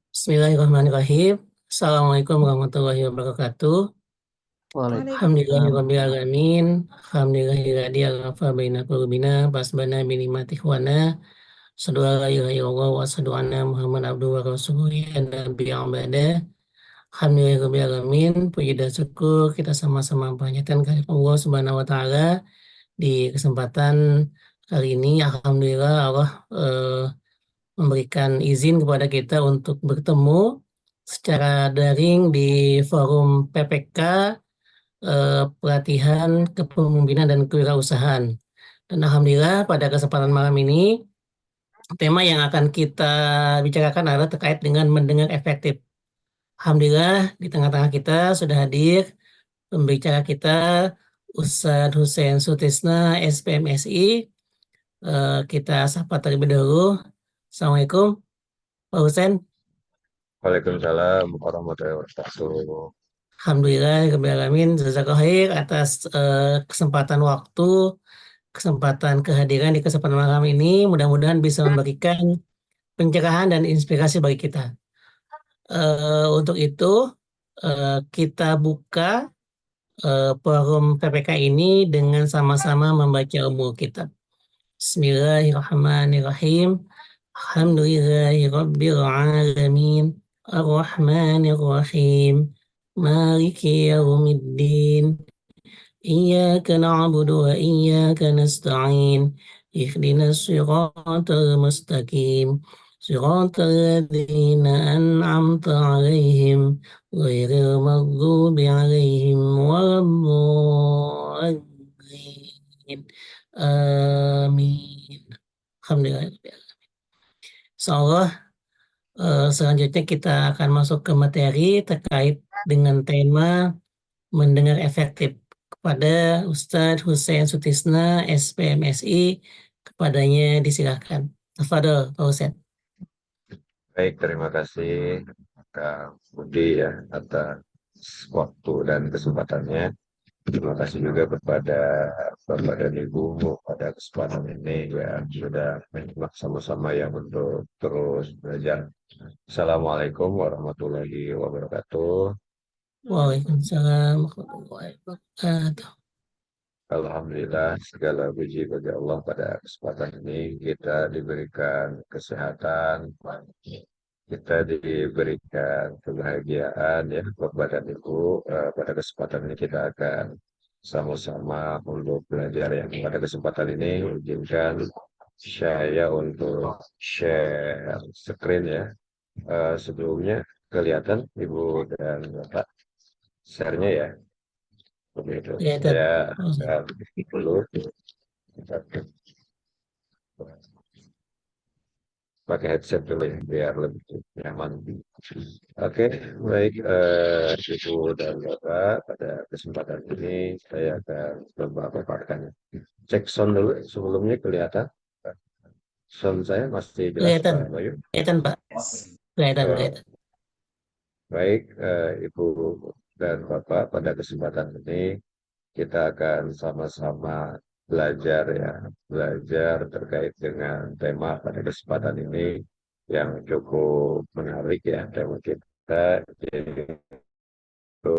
Bismillahirrahmanirrahim. Assalamualaikum warahmatullahi wabarakatuh. Waalaikumsalam. Alhamdulillahirrahmanirrahim. Alhamdulillahirrahmanirrahim. Alhamdulillah qulubina basbana binimati khwana. Asyhadu an la ilaha illallah wa asyhadu anna Muhammad abduhu wa rasuluhu ya nabi abada. Alhamdulillahirrahmanirrahim. Puji dan syukur kita sama-sama panjatkan kehadirat Allah Subhanahu wa taala di kesempatan kali ini. Alhamdulillah Allah memberikan izin kepada kita untuk bertemu secara daring di forum PPK pelatihan kepemimpinan dan kewirausahaan. Dan alhamdulillah pada kesempatan malam ini tema yang akan kita bicarakan adalah terkait dengan mendengar efektif. Alhamdulillah di tengah-tengah kita sudah hadir pembicara kita Ustadz Hussein Sutisna SPMSI. Kita sapa terlebih dahulu. Assalamualaikum Pak Hussein. Waalaikumsalam warahmatullahi wabarakatuh. Alhamdulillah, jazakallahu khair atas kesempatan waktu, kesempatan kehadiran di kesempatan malam ini. Mudah-mudahan bisa memberikan pencerahan dan inspirasi bagi kita. Untuk itu kita buka forum PPK ini dengan sama-sama membaca umul kitab. Bismillahirrahmanirrahim. Alhamdulillahirabbil alamin. Ar-Rahmanir-Rahim. Maliki yaumiddin. Iyyaka na'budu wa iyyaka nasta'in. Ihdinas siratal mustaqim. Siratal ladzina an'amta 'alaihim ghairil maghdubi 'alaihim waladdallin. Amin. Alhamdulillah. Insyaallah selanjutnya kita akan masuk ke materi terkait dengan tema mendengar efektif kepada Ustadz Hussein Sutisna SPMSI. Kepadanya disilakan. Tafadhol Pak Hussein. Baik, terima kasih Kak Budi ya atas waktu dan kesempatannya. Terima kasih juga kepada Bapak dan Ibu pada kesempatan ini ya sudah menyimak sama-sama ya untuk terus belajar. Assalamualaikum warahmatullahi wabarakatuh. Waalaikumsalam warahmatullahi wabarakatuh. Alhamdulillah segala puji bagi Allah pada kesempatan ini kita diberikan kesehatan, kita diberikan kebahagiaan ya Bapak dan Ibu. Pada kesempatan ini kita akan sama-sama untuk belajar yang pada kesempatan ini izinkan saya untuk share screen ya. Sebelumnya kelihatan Ibu dan Bapak share-nya ya. Begitu. Saya dulu pakai headset dulu ya biar lebih nyaman. Oke, baik Ibu dan Bapak, pada kesempatan ini saya akan coba paparkan. Cek sound dulu sebelumnya kelihatan. Sound saya masih jelas Pak Bayu? Kelihatan Pak. Kelihatan. Baik Ibu dan Bapak, pada kesempatan ini kita akan sama-sama belajar terkait dengan tema pada kesempatan ini yang cukup menarik ya. Tema kita yaitu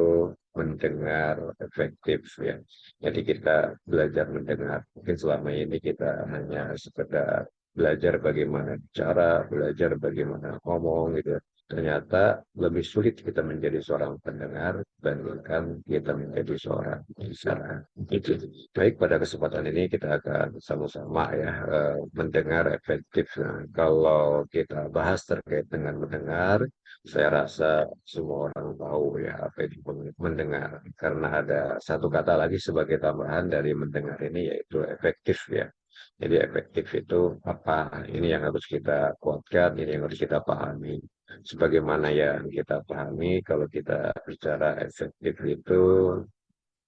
mendengar efektif ya. Jadi kita belajar mendengar. Mungkin selama ini kita hanya sekedar belajar bagaimana bicara, belajar bagaimana ngomong gitu. Ternyata lebih sulit kita menjadi seorang pendengar dibandingkan kita menjadi seorang bicara. Baik, pada kesempatan ini kita akan sama-sama ya mendengar efektif. Nah, kalau kita bahas terkait dengan mendengar, saya rasa semua orang tahu ya apa itu mendengar. Karena ada satu kata lagi sebagai tambahan dari mendengar ini yaitu efektif ya. Jadi efektif itu apa? Ini yang harus kita kuatkan, ini yang harus kita pahami. Sebagaimana yang kita pahami, kalau kita bicara efektif itu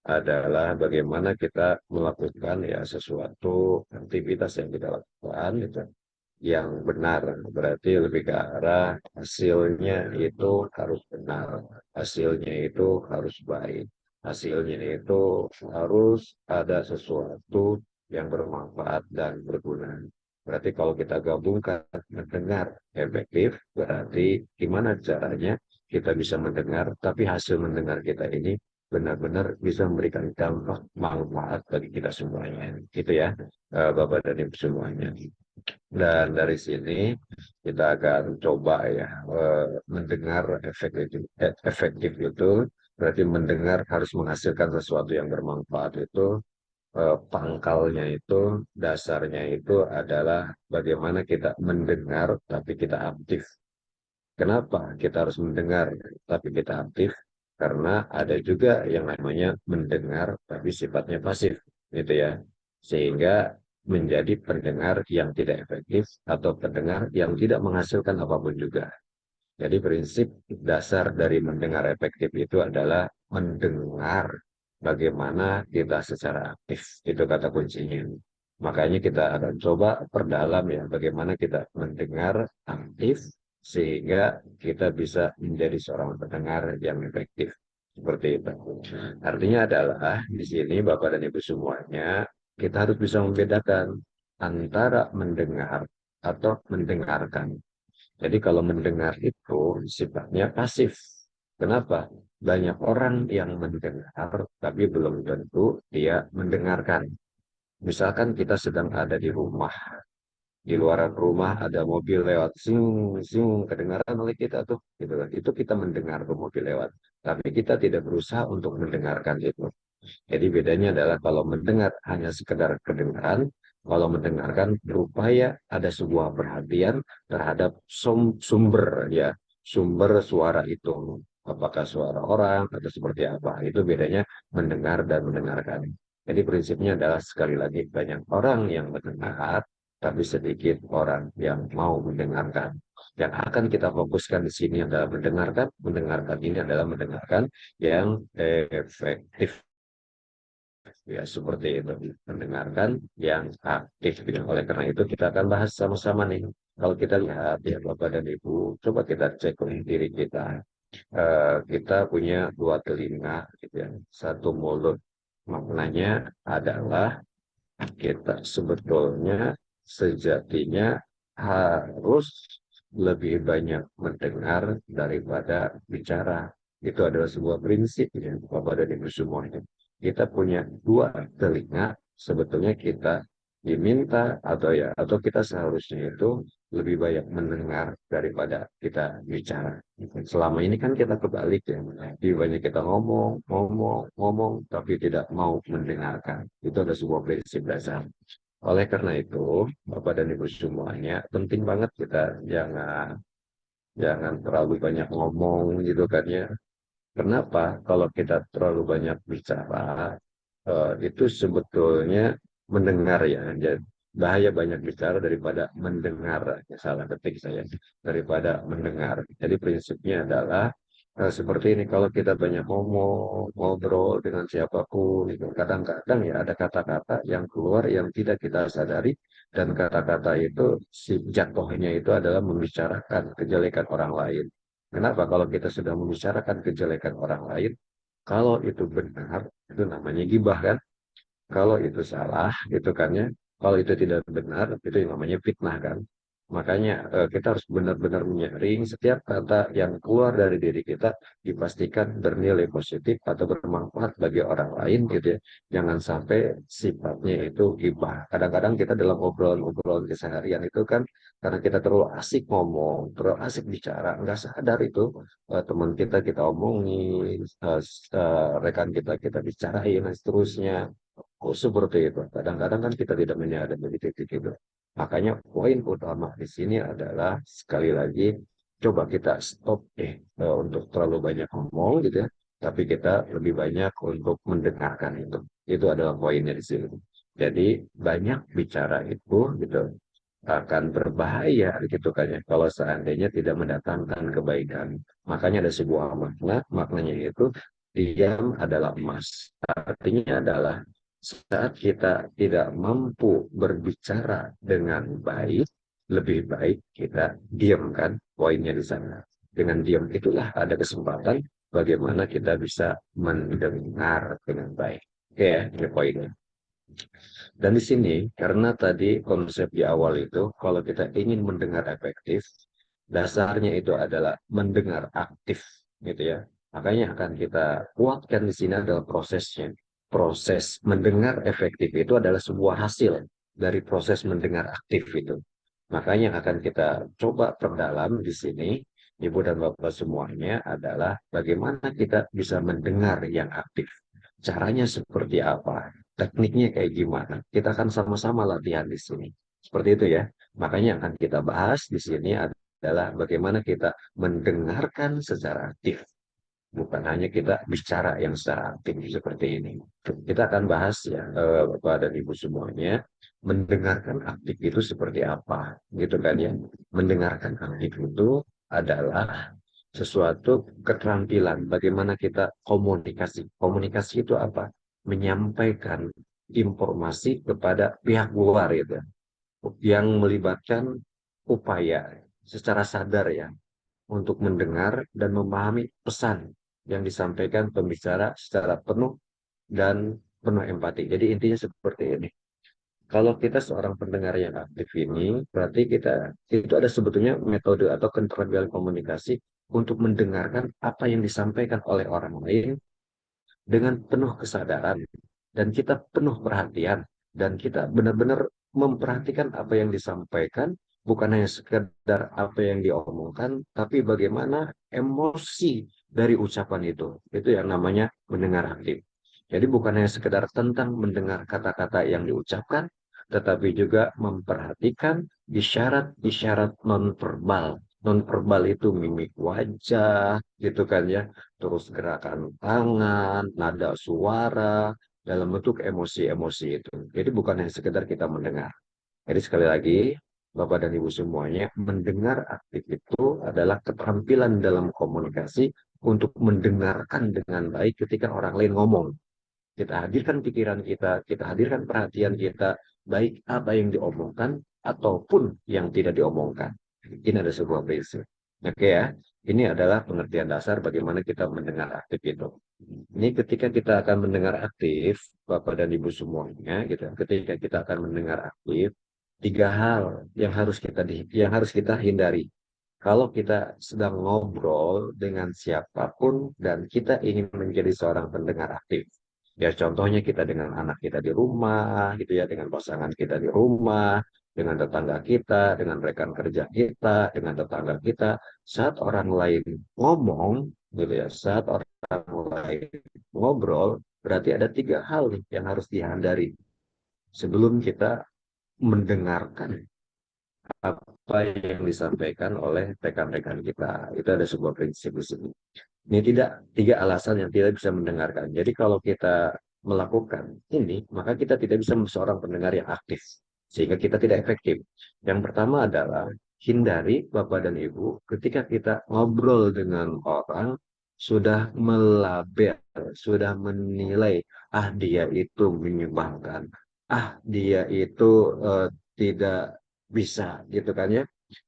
adalah bagaimana kita melakukan ya sesuatu aktivitas yang kita lakukan itu yang benar. Berarti lebih ke arah hasilnya itu harus benar, hasilnya itu harus baik, hasilnya itu harus ada sesuatu yang bermanfaat dan berguna. Berarti kalau kita gabungkan mendengar efektif, berarti gimana caranya kita bisa mendengar, tapi hasil mendengar kita ini benar-benar bisa memberikan dampak manfaat bagi kita semuanya. Gitu ya, Bapak dan Ibu semuanya. Dan dari sini kita akan coba ya mendengar efektif itu berarti mendengar harus menghasilkan sesuatu yang bermanfaat itu pangkalnya itu dasarnya itu adalah bagaimana kita mendengar tapi kita aktif. Kenapa kita harus mendengar tapi kita aktif? Karena ada juga yang namanya mendengar tapi sifatnya pasif, gitu ya. Sehingga menjadi pendengar yang tidak efektif atau pendengar yang tidak menghasilkan apapun juga. Jadi prinsip dasar dari mendengar efektif itu adalah mendengar bagaimana kita secara aktif. Itu kata kuncinya. Makanya kita akan coba perdalam ya bagaimana kita mendengar aktif sehingga kita bisa menjadi seorang pendengar yang efektif. Seperti itu. Artinya adalah di sini Bapak dan Ibu semuanya kita harus bisa membedakan antara mendengar atau mendengarkan. Jadi kalau mendengar itu sifatnya pasif. Kenapa? Banyak orang yang mendengar, tapi belum tentu dia mendengarkan. Misalkan kita sedang ada di rumah, di luar rumah ada mobil lewat, sing, sing, kedengaran oleh kita tuh, gitu kan. Itu kita mendengar tuh mobil lewat. Tapi kita tidak berusaha untuk mendengarkan itu. Jadi bedanya adalah kalau mendengar hanya sekedar kedengaran, kalau mendengarkan berupaya ada sebuah perhatian terhadap sumber ya, sumber suara itu. Apakah suara orang atau seperti apa. Itu bedanya mendengar dan mendengarkan. Jadi prinsipnya adalah sekali lagi banyak orang yang mendengar, tapi sedikit orang yang mau mendengarkan. Yang akan kita fokuskan di sini adalah mendengarkan. Mendengarkan ini adalah mendengarkan yang efektif. Ya, seperti itu. Mendengarkan yang aktif. Ya. Oleh karena itu, kita akan bahas sama-sama nih. Kalau kita lihat, ya Bapak dan Ibu, coba kita cek diri kita. Kita punya dua telinga, gitu ya. Satu mulut. Maknanya adalah kita sebetulnya sejatinya harus lebih banyak mendengar daripada bicara. Itu adalah sebuah prinsip ya, Bapak dan Ibu semuanya. Kita punya dua telinga, sebetulnya kita diminta atau kita seharusnya itu lebih banyak mendengar daripada kita bicara. Selama ini kan kita kebalik ya, lebih banyak kita ngomong, ngomong, ngomong, tapi tidak mau mendengarkan. Itu ada sebuah prinsip dasar. Oleh karena itu, Bapak dan Ibu semuanya, penting banget kita jangan jangan terlalu banyak ngomong gitu kan ya. Kenapa? Kalau kita terlalu banyak bicara, itu sebetulnya mendengar ya. Jadi, bahaya banyak bicara daripada mendengar. Ya, salah ketik saya. Daripada mendengar. Jadi prinsipnya adalah seperti ini. Kalau kita banyak ngomong, ngobrol dengan siapapun, itu kadang-kadang ya ada kata-kata yang keluar yang tidak kita sadari. Dan kata-kata itu si jatuhnya itu adalah membicarakan kejelekan orang lain. Kenapa? Kalau kita sudah membicarakan kejelekan orang lain, kalau itu benar, itu namanya gibah kan? Kalau itu salah, itu kan ya. Kalau itu tidak benar, itu yang namanya fitnah kan. Makanya kita harus benar-benar menyaring setiap kata yang keluar dari diri kita dipastikan bernilai positif atau bermanfaat bagi orang lain gitu ya. Jangan sampai sifatnya itu gibah. Kadang-kadang kita dalam obrolan-obrolan keseharian itu kan karena kita terlalu asik ngomong, terlalu asik bicara, nggak sadar itu teman kita omongin, rekan kita bicarain dan seterusnya. Oh, seperti itu. Kadang-kadang kan kita tidak menyadari dari titik itu. Makanya poin utama di sini adalah sekali lagi coba kita stop untuk terlalu banyak ngomong gitu ya. Tapi kita lebih banyak untuk mendengarkan itu. Itu adalah poinnya di sini. Jadi banyak bicara itu gitu akan berbahaya gitu kan ya kalau seandainya tidak mendatangkan kebaikan. Makanya ada sebuah makna, maknanya itu diam adalah emas. Artinya adalah saat kita tidak mampu berbicara dengan baik, lebih baik kita diamkan poinnya di sana. Dengan diam itulah ada kesempatan bagaimana kita bisa mendengar dengan baik. Oke, ya, ini poinnya. Dan di sini, karena tadi konsep di awal itu, kalau kita ingin mendengar efektif, dasarnya itu adalah mendengar aktif, gitu ya. Makanya akan kita kuatkan di sini adalah prosesnya. Proses mendengar efektif itu adalah sebuah hasil dari proses mendengar aktif itu. Makanya akan kita coba perdalam di sini, Ibu dan Bapak semuanya adalah bagaimana kita bisa mendengar yang aktif. Caranya seperti apa? Tekniknya kayak gimana? Kita akan sama-sama latihan di sini. Seperti itu ya. Makanya akan kita bahas di sini adalah bagaimana kita mendengarkan secara aktif. Bukan hanya kita bicara yang secara aktif seperti ini. Kita akan bahas ya, Bapak dan Ibu semuanya, mendengarkan aktif itu seperti apa, gitu kan ya. Mendengarkan aktif itu adalah sesuatu keterampilan bagaimana kita komunikasi. Komunikasi itu apa? Menyampaikan informasi kepada pihak luar itu yang melibatkan upaya secara sadar ya untuk mendengar dan memahami pesan yang disampaikan pembicara secara penuh dan penuh empati. Jadi intinya seperti ini. Kalau kita seorang pendengar yang aktif ini, berarti kita itu ada sebetulnya metode atau keterampilan komunikasi untuk mendengarkan apa yang disampaikan oleh orang lain dengan penuh kesadaran dan kita penuh perhatian dan kita benar-benar memperhatikan apa yang disampaikan bukan hanya sekedar apa yang diomongkan tapi bagaimana emosi dari ucapan itu yang namanya mendengar aktif. Jadi bukan hanya sekedar tentang mendengar kata-kata yang diucapkan tetapi juga memperhatikan isyarat-isyarat nonverbal. Nonverbal itu mimik wajah gitu kan ya, terus gerakan tangan, nada suara, dalam bentuk emosi-emosi itu. Jadi bukan hanya sekedar kita mendengar. Jadi sekali lagi, Bapak dan Ibu semuanya, mendengar aktif itu adalah keterampilan dalam komunikasi untuk mendengarkan dengan baik ketika orang lain ngomong. Kita hadirkan pikiran kita hadirkan perhatian kita, baik apa yang diomongkan ataupun yang tidak diomongkan. Ini ada sebuah prinsip. Oke ya, ini adalah pengertian dasar bagaimana kita mendengar aktif itu. Ini ketika kita akan mendengar aktif, Bapak dan Ibu semuanya, gitu. Ketika kita akan mendengar aktif, tiga hal yang harus kita hindari. Kalau kita sedang ngobrol dengan siapapun dan kita ingin menjadi seorang pendengar aktif, ya contohnya kita dengan anak kita di rumah, gitu ya, dengan pasangan kita di rumah, dengan tetangga kita, dengan rekan kerja kita, dengan tetangga kita, saat orang lain ngomong, gitu ya, saat orang lain ngobrol, berarti ada tiga hal nih yang harus dihindari sebelum kita mendengarkan apa yang disampaikan oleh rekan-rekan kita. Itu ada sebuah prinsip di sini. Ini tidak tiga alasan yang tidak bisa mendengarkan. Jadi kalau kita melakukan ini, maka kita tidak bisa menjadi seorang pendengar yang aktif. Sehingga kita tidak efektif. Yang pertama adalah hindari Bapak dan Ibu ketika kita ngobrol dengan orang sudah melabel, sudah menilai, ah dia itu menyebalkan, ah dia itu tidak bisa gitu kan ya,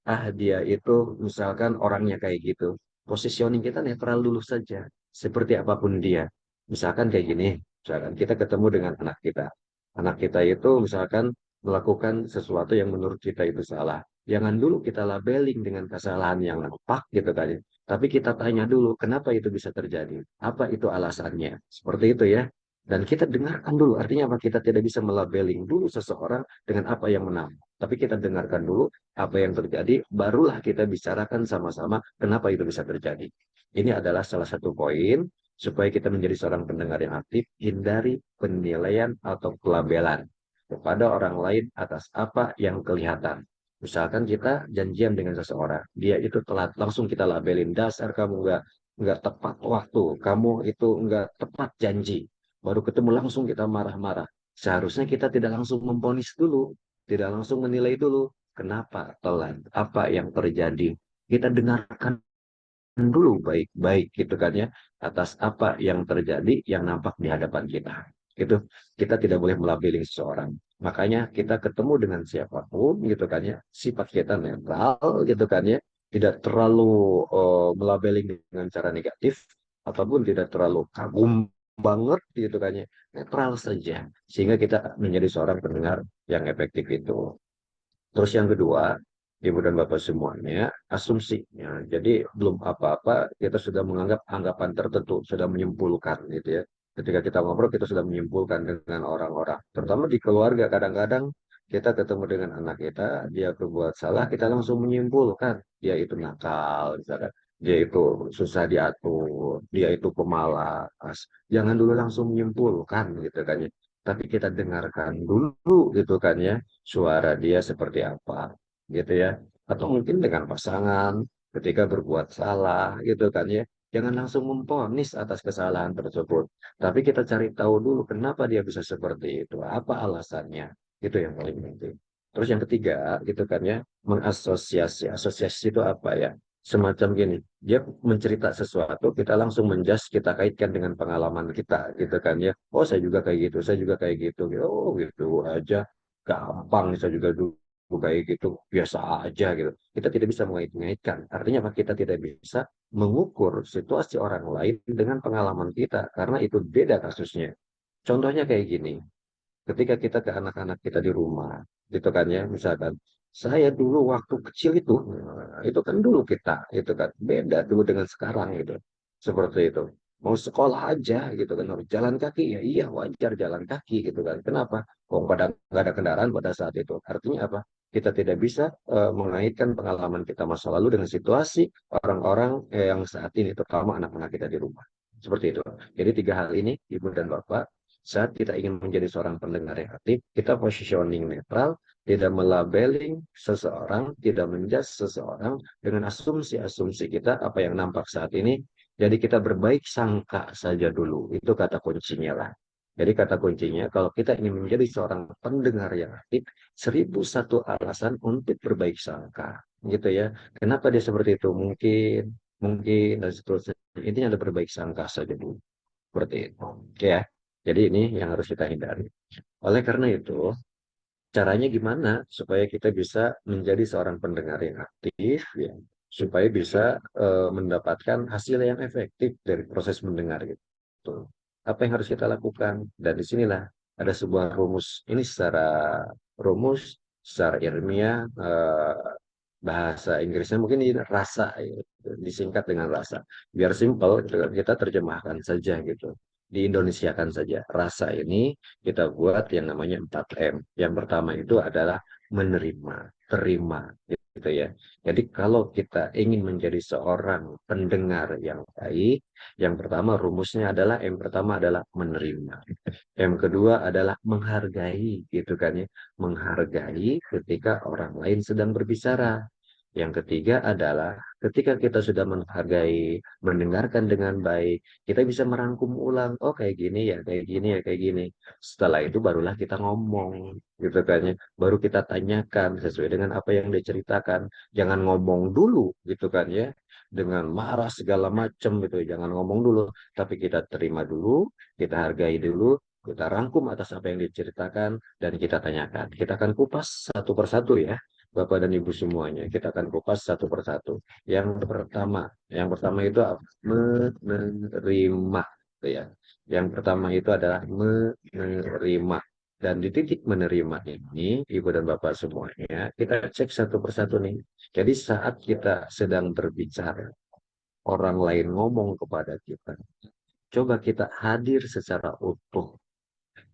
ah dia itu misalkan orangnya kayak gitu. Positioning kita netral dulu saja, seperti apapun dia. Misalkan kayak gini, misalkan kita ketemu dengan anak kita itu misalkan melakukan sesuatu yang menurut kita itu salah. Jangan dulu kita labeling dengan kesalahan yang nampak gitu kan ya. Tapi kita tanya dulu, kenapa itu bisa terjadi? Apa itu alasannya? Seperti itu ya. Dan kita dengarkan dulu, artinya apa? Kita tidak bisa melabeling dulu seseorang dengan apa yang menampak. Tapi kita dengarkan dulu apa yang terjadi, barulah kita bicarakan sama-sama kenapa itu bisa terjadi. Ini adalah salah satu poin supaya kita menjadi seorang pendengar yang aktif, hindari penilaian atau pelabelan kepada orang lain atas apa yang kelihatan. Misalkan kita janjian dengan seseorang, dia itu telat, langsung kita labelin, dasar kamu nggak tepat waktu, kamu itu nggak tepat janji. Baru ketemu langsung kita marah-marah. Seharusnya kita tidak langsung memponis dulu, tidak langsung menilai dulu. Kenapa telat? Apa yang terjadi? Kita dengarkan dulu baik-baik gitu kan ya atas apa yang terjadi yang nampak di hadapan kita. Itu kita tidak boleh melabeling seseorang. Makanya kita ketemu dengan siapapun gitu kan ya, sifat kita netral gitu kan ya, tidak terlalu melabeling dengan cara negatif ataupun tidak terlalu kagum banget gitu kan ya, netral saja sehingga kita menjadi seorang pendengar yang efektif itu. Terus yang kedua, Ibu dan Bapak semuanya, asumsinya. Jadi belum apa-apa, kita sudah menganggap anggapan tertentu, sudah menyimpulkan gitu ya. Ketika kita ngobrol, kita sudah menyimpulkan dengan orang-orang. Terutama di keluarga, kadang-kadang kita ketemu dengan anak kita, dia berbuat salah, kita langsung menyimpulkan. Dia itu nakal, misalkan. Dia itu susah diatur, dia itu pemalas. Jangan dulu langsung menyimpulkan gitu kan ya. Tapi kita dengarkan dulu gitu kan ya suara dia seperti apa gitu ya, atau mungkin dengan pasangan ketika berbuat salah gitu kan ya, jangan langsung memvonis atas kesalahan tersebut, tapi kita cari tahu dulu kenapa dia bisa seperti itu, apa alasannya, itu yang paling penting. Terus yang ketiga gitu kan ya, mengasosiasi. Asosiasi itu apa ya, semacam gini, dia mencerita sesuatu, kita langsung menjudge, kita kaitkan dengan pengalaman kita gitu kan ya, oh saya juga kayak gitu, saya juga kayak gitu, oh gitu aja, gampang, saya juga dulu kayak gitu, biasa aja gitu. Kita tidak bisa mengait-ngaitkan. Artinya apa? Kita tidak bisa mengukur situasi orang lain dengan pengalaman kita, karena itu beda kasusnya. Contohnya kayak gini, ketika kita ke anak-anak kita di rumah, gitu kan ya, misalkan, saya dulu waktu kecil itu, itu kan dulu kita, itu kan, beda dulu dengan sekarang gitu. Seperti itu. Mau sekolah aja gitu kan, harus jalan kaki, ya iya wajar jalan kaki gitu kan. Kenapa? Kok pada nggak ada kendaraan pada saat itu. Artinya apa? Kita tidak bisa mengaitkan pengalaman kita masa lalu dengan situasi orang-orang yang saat ini, terutama anak-anak kita di rumah. Seperti itu. Jadi tiga hal ini, Ibu dan Bapak, saat kita ingin menjadi seorang pendengar yang aktif, kita positioning netral, tidak melabeling seseorang, tidak menjudge seseorang dengan asumsi-asumsi kita apa yang nampak saat ini. Jadi kita berbaik sangka saja dulu. Itu kata kuncinya lah. Jadi kata kuncinya, kalau kita ingin menjadi seorang pendengar yang aktif, 1001 alasan untuk berbaik sangka. Gitu ya. Kenapa dia seperti itu? Mungkin, dan seterusnya. Intinya ada berbaik sangka saja dulu. Seperti itu. Oke ya. Jadi ini yang harus kita hindari. Oleh karena itu, caranya gimana supaya kita bisa menjadi seorang pendengar yang aktif, ya, supaya bisa mendapatkan hasil yang efektif dari proses mendengar gitu. Apa yang harus kita lakukan? Dan disinilah ada sebuah rumus. Ini secara rumus, secara ilmiah, bahasa Inggrisnya mungkin ini rasa, ya, disingkat dengan rasa. Biar simpel, kita terjemahkan saja gitu. Diindonesiakan saja. Rasa ini kita buat yang namanya 4M. Yang pertama itu adalah menerima, terima, gitu ya. Jadi kalau kita ingin menjadi seorang pendengar yang baik, yang pertama rumusnya adalah, yang pertama adalah menerima. Yang kedua adalah menghargai, gitu kan ya. Menghargai ketika orang lain sedang berbicara. Yang ketiga adalah ketika kita sudah menghargai, mendengarkan dengan baik, kita bisa merangkum ulang, oh kayak gini ya, kayak gini ya, kayak gini. Setelah itu barulah kita ngomong, gitu kan ya. Baru kita tanyakan sesuai dengan apa yang diceritakan. Jangan ngomong dulu, gitu kan ya. Dengan marah segala macam gitu, jangan ngomong dulu. Tapi kita terima dulu, kita hargai dulu, kita rangkum atas apa yang diceritakan, dan kita tanyakan. Kita akan kupas satu persatu ya. Bapak dan Ibu semuanya. Kita akan kupas satu persatu. Yang pertama itu menerima, gitu ya. Yang pertama itu adalah menerima. Dan di titik menerima ini, Ibu dan Bapak semuanya, kita cek satu persatu nih. Jadi saat kita sedang berbicara, orang lain ngomong kepada kita, coba kita hadir secara utuh,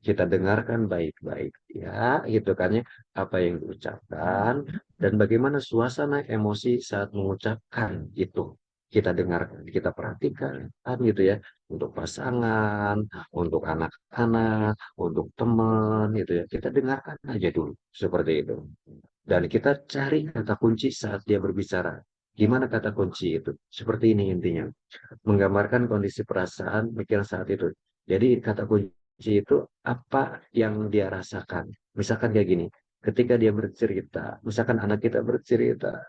kita dengarkan baik-baik ya, gitu kan ya, apa yang diucapkan dan bagaimana suasana emosi saat mengucapkan itu, kita dengarkan, kita perhatikan kan gitu ya, untuk pasangan, untuk anak-anak, untuk teman gitu ya, kita dengarkan aja dulu seperti itu, dan kita cari kata kunci saat dia berbicara. Gimana kata kunci itu? Seperti ini intinya, menggambarkan kondisi perasaan pikiran saat itu. Jadi kata kunci itu apa yang dia rasakan. Misalkan kayak gini, ketika dia bercerita, misalkan anak kita bercerita,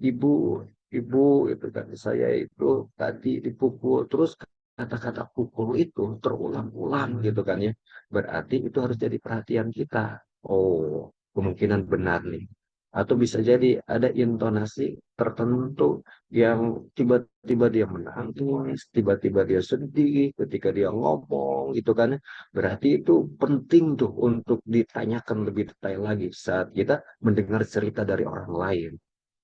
ibu, ibu itu kan saya itu tadi dipukul, terus kata-kata pukul itu terulang-ulang gitu kan ya. Berarti itu harus jadi perhatian kita. Oh, kemungkinan benar nih. Atau bisa jadi ada intonasi tertentu yang tiba-tiba dia menangis, tiba-tiba dia sedih ketika dia ngomong gitu kan. Berarti itu penting tuh untuk ditanyakan lebih detail lagi saat kita mendengar cerita dari orang lain.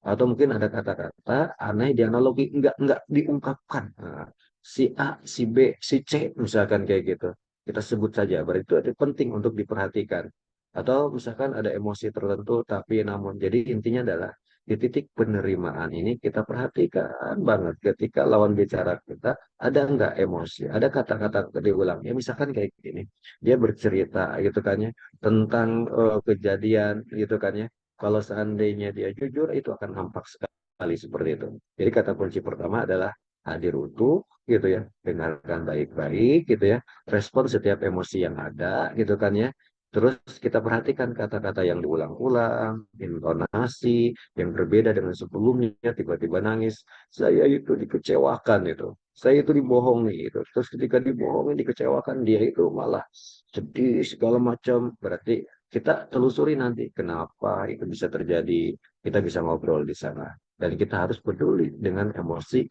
Atau mungkin ada kata-kata aneh di analogi enggak diungkapkan. Nah, si A, si B, si C misalkan kayak gitu. Kita sebut saja, berarti itu ada penting untuk diperhatikan. Atau misalkan ada emosi tertentu, tapi namun jadi intinya adalah di titik penerimaan ini kita perhatikan banget ketika lawan bicara kita ada enggak emosi, ada kata-kata diulang. Ya misalkan kayak gini, dia bercerita gitu kan ya tentang kejadian gitu kan ya. Kalau seandainya dia jujur, itu akan nampak sekali seperti itu. Jadi kata kunci pertama adalah hadir utuh gitu ya, dengarkan baik-baik gitu ya, respon setiap emosi yang ada gitu kan ya. Terus kita perhatikan kata-kata yang diulang-ulang, intonasi yang berbeda dengan sebelumnya, tiba-tiba nangis. Saya itu dikecewakan itu. Saya itu dibohongi itu. Terus ketika dibohongi, dikecewakan, dia itu malah sedih segala macam. Berarti kita telusuri nanti kenapa itu bisa terjadi. Kita bisa ngobrol di sana. Dan kita harus peduli dengan emosi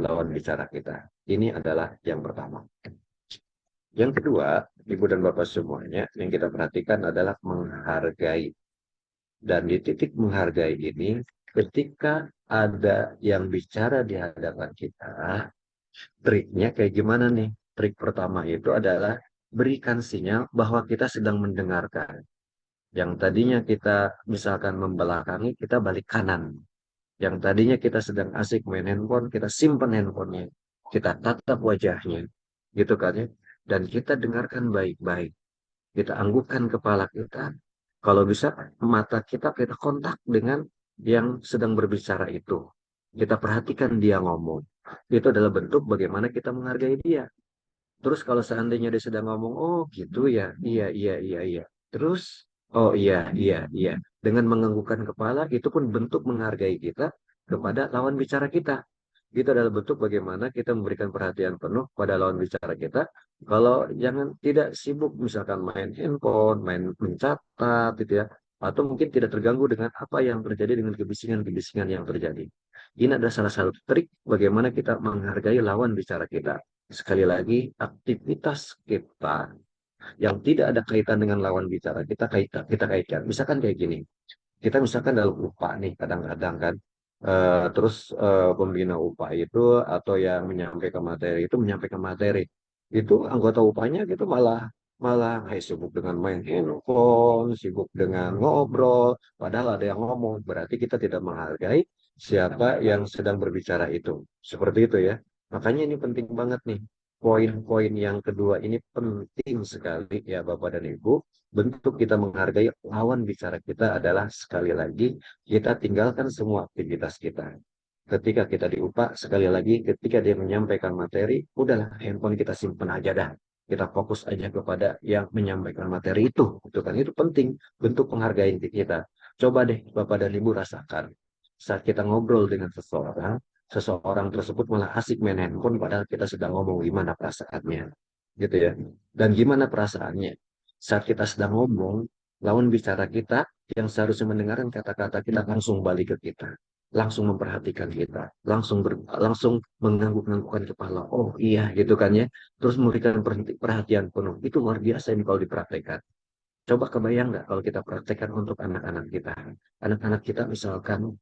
lawan bicara kita. Ini adalah yang pertama. Yang kedua, Ibu dan Bapak semuanya, yang kita perhatikan adalah menghargai. Dan di titik menghargai ini, ketika ada yang bicara di hadapan kita, triknya kayak gimana nih? Trik pertama itu adalah berikan sinyal bahwa kita sedang mendengarkan. Yang tadinya kita misalkan membelakangi, kita balik kanan. Yang tadinya kita sedang asik main handphone, kita simpan handphonenya. Kita tatap wajahnya. Gitu kan ya. Dan kita dengarkan baik-baik. Kita anggukkan kepala kita. Kalau bisa mata kita kontak dengan yang sedang berbicara itu. Kita perhatikan dia ngomong. Itu adalah bentuk bagaimana kita menghargai dia. Terus kalau seandainya dia sedang ngomong, oh gitu ya, iya, iya, iya, iya. Terus, oh iya, iya, iya. Dengan menganggukkan kepala, itu pun bentuk menghargai kita kepada lawan bicara kita. Itu adalah bentuk bagaimana kita memberikan perhatian penuh pada lawan bicara kita. Kalau jangan tidak sibuk, misalkan main handphone, main mencatat, gitu ya. Atau mungkin tidak terganggu dengan apa yang terjadi dengan kebisingan-kebisingan yang terjadi. Ini adalah salah satu trik bagaimana kita menghargai lawan bicara kita. Sekali lagi, aktivitas kita yang tidak ada kaitan dengan lawan bicara, kita kaitkan. Misalkan kayak gini, kita misalkan dalam UPA nih, kadang-kadang kan, terus pembina UPA itu atau yang menyampaikan materi, itu anggota UPA-nya gitu malah malah sibuk dengan main handphone, sibuk dengan ngobrol, padahal ada yang ngomong, berarti kita tidak menghargai siapa yang sedang berbicara itu. Seperti itu ya. Makanya ini penting banget nih. Poin-poin yang kedua ini penting sekali ya Bapak dan Ibu. Bentuk kita menghargai lawan bicara kita adalah sekali lagi kita tinggalkan semua aktivitas kita. Ketika kita diupah, sekali lagi ketika dia menyampaikan materi, udahlah handphone kita simpan aja dah. Kita fokus aja kepada yang menyampaikan materi itu. Itu kan itu penting bentuk penghargaan kita. Coba deh Bapak dan Ibu rasakan. Saat kita ngobrol dengan seseorang, seseorang tersebut malah asik main handphone padahal kita sedang ngomong gimana perasaannya. Gitu ya. Dan gimana perasaannya? Saat kita sedang ngomong, lawan bicara kita yang seharusnya mendengarkan kata-kata kita langsung balik ke kita, langsung memperhatikan kita, langsung mengangguk-anggukkan kepala. Oh iya gitu kan ya. Terus memberikan perhatian penuh. Itu luar biasa ini kalau dipraktekkan. Coba kebayang nggak kalau kita praktekkan untuk anak-anak kita. Anak-anak kita misalkan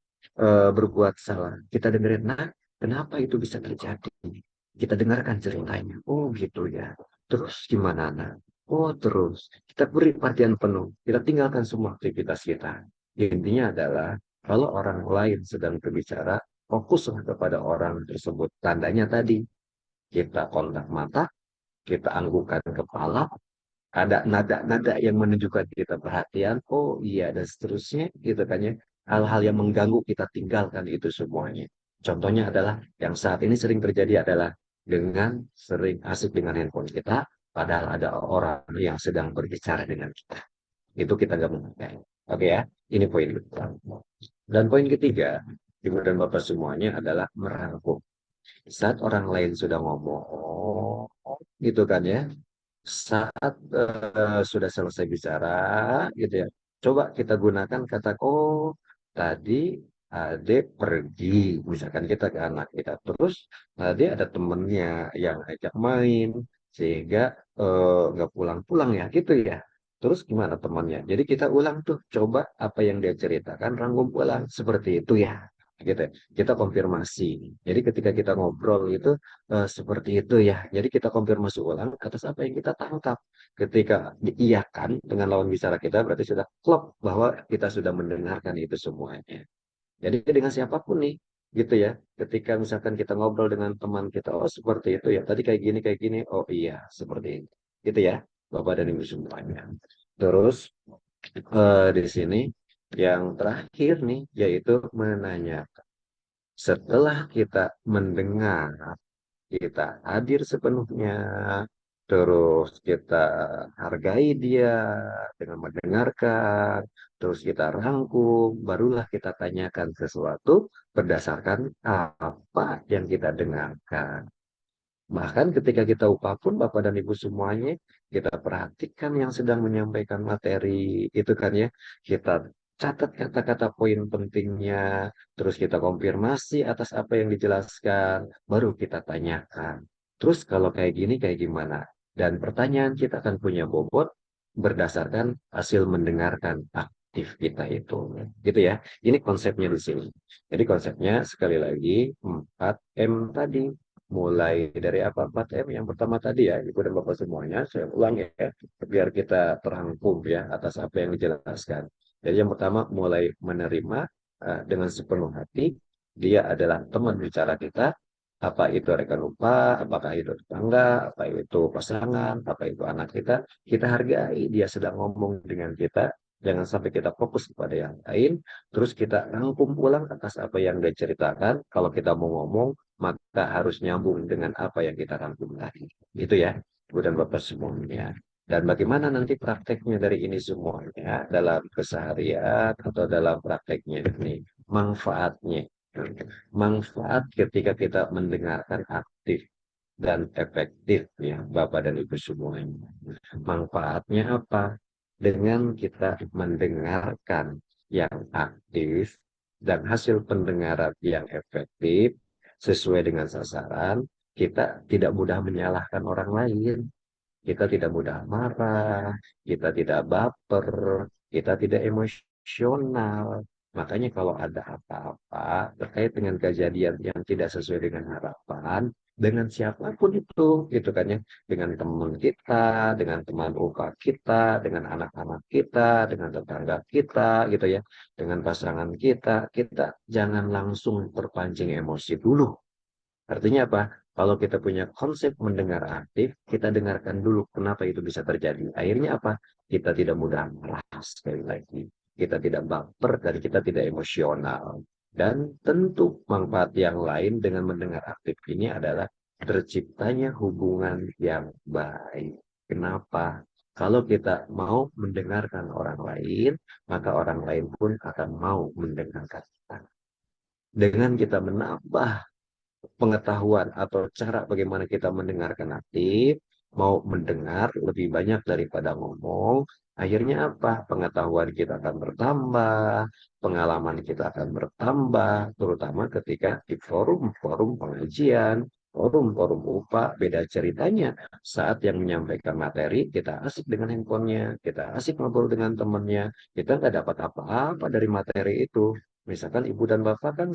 berbuat salah. Kita dengerin, nah kenapa itu bisa terjadi? Kita dengarkan ceritanya. Oh gitu ya. Terus gimana nak? Oh terus. Kita beri perhatian penuh. Kita tinggalkan semua aktivitas kita. Intinya adalah kalau orang lain sedang berbicara, fokuslah kepada orang tersebut. Tandanya tadi, kita kontak mata, kita anggukkan kepala, ada nada-nada yang menunjukkan kita perhatian, oh iya, dan seterusnya, gitu kan ya. Hal-hal yang mengganggu kita tinggalkan itu semuanya. Contohnya adalah yang saat ini sering terjadi adalah dengan sering asik dengan handphone kita, padahal ada orang yang sedang berbicara dengan kita. Itu kita gak menghargai. Oke ya, ini poin kedua. Dan poin ketiga, Ibu dan Bapak semuanya adalah merangkum. Saat orang lain sudah ngomong, gitu kan ya, saat sudah selesai bicara gitu ya, Coba kita gunakan kata, oh tadi Ade pergi, misalkan kita ke anak kita. Terus tadi ada temennya yang ajak main, sehingga nggak pulang-pulang ya, gitu ya. Terus gimana temannya? Jadi kita ulang tuh, coba apa yang dia ceritakan, rangkum ulang. Seperti itu ya. Gitu ya. Kita konfirmasi. Jadi ketika kita ngobrol itu seperti itu ya. Jadi kita konfirmasi ulang atas apa yang kita tangkap. Ketika diiyakan dengan lawan bicara kita, berarti sudah klop bahwa kita sudah mendengarkan itu semuanya. Jadi dengan siapapun nih, gitu ya. Ketika misalkan kita ngobrol dengan teman kita, oh seperti itu ya. Tadi kayak gini. Oh iya, seperti itu. Gitu ya, Bapak dan Ibu semuanya. Terus di sini yang terakhir nih, yaitu menanyakan. Setelah kita mendengar, kita hadir sepenuhnya, terus kita hargai dia dengan mendengarkan, terus kita rangkum, barulah kita tanyakan sesuatu berdasarkan apa yang kita dengarkan. Bahkan ketika kita upah pun Bapak dan Ibu semuanya, kita perhatikan yang sedang menyampaikan materi itu kan ya, kita catat kata-kata poin pentingnya, terus kita konfirmasi atas apa yang dijelaskan, baru kita tanyakan. Terus kalau kayak gini kayak gimana? Dan pertanyaan kita akan punya bobot berdasarkan hasil mendengarkan aktif kita itu. Gitu ya. Ini konsepnya di sini. Jadi konsepnya sekali lagi 4M tadi. Mulai dari apa 4M yang pertama tadi ya, Ibu dan Bapak semuanya, saya ulang ya, biar kita terangkum ya atas apa yang dijelaskan. Jadi yang pertama mulai menerima dengan sepenuh hati, dia adalah teman bicara kita, apa itu rekan upah, apakah itu tetangga, apa itu pasangan, apa itu anak kita hargai dia sedang ngomong dengan kita, jangan sampai kita fokus kepada yang lain, terus kita rangkum ulang atas apa yang dia ceritakan, kalau kita mau ngomong, maka harus nyambung dengan apa yang kita rangkum tadi. Itu ya, Ibu dan Bapak semuanya. Dan bagaimana nanti prakteknya dari ini semuanya dalam keseharian atau dalam prakteknya ini, manfaatnya. Manfaat ketika kita mendengarkan aktif dan efektif ya Bapak dan Ibu semuanya. Manfaatnya apa? Dengan kita mendengarkan yang aktif dan hasil pendengaran yang efektif sesuai dengan sasaran, kita tidak mudah menyalahkan orang lain. Kita tidak mudah marah, kita tidak baper, kita tidak emosional. Makanya kalau ada apa-apa terkait dengan kejadian yang tidak sesuai dengan harapan, dengan siapapun itu, gitu kan ya, dengan teman kita, dengan teman upah kita, dengan anak-anak kita, dengan tetangga kita, gitu ya, dengan pasangan kita jangan langsung terpancing emosi dulu. Artinya apa? Kalau kita punya konsep mendengar aktif, kita dengarkan dulu kenapa itu bisa terjadi. Akhirnya apa? Kita tidak mudah marah sekali lagi. Kita tidak baper dan kita tidak emosional. Dan tentu manfaat yang lain dengan mendengar aktif ini adalah terciptanya hubungan yang baik. Kenapa? Kalau kita mau mendengarkan orang lain, maka orang lain pun akan mau mendengarkan kita. Dengan kita menambah pengetahuan atau cara bagaimana kita mendengarkan aktif, mau mendengar lebih banyak daripada ngomong, akhirnya apa? Pengetahuan kita akan bertambah, pengalaman kita akan bertambah, terutama ketika di forum-forum pengajian, forum-forum upah, beda ceritanya. Saat yang menyampaikan materi, kita asik dengan handphonenya, kita asik ngobrol dengan temannya, kita nggak dapat apa-apa dari materi itu. Misalkan ibu dan bapak kan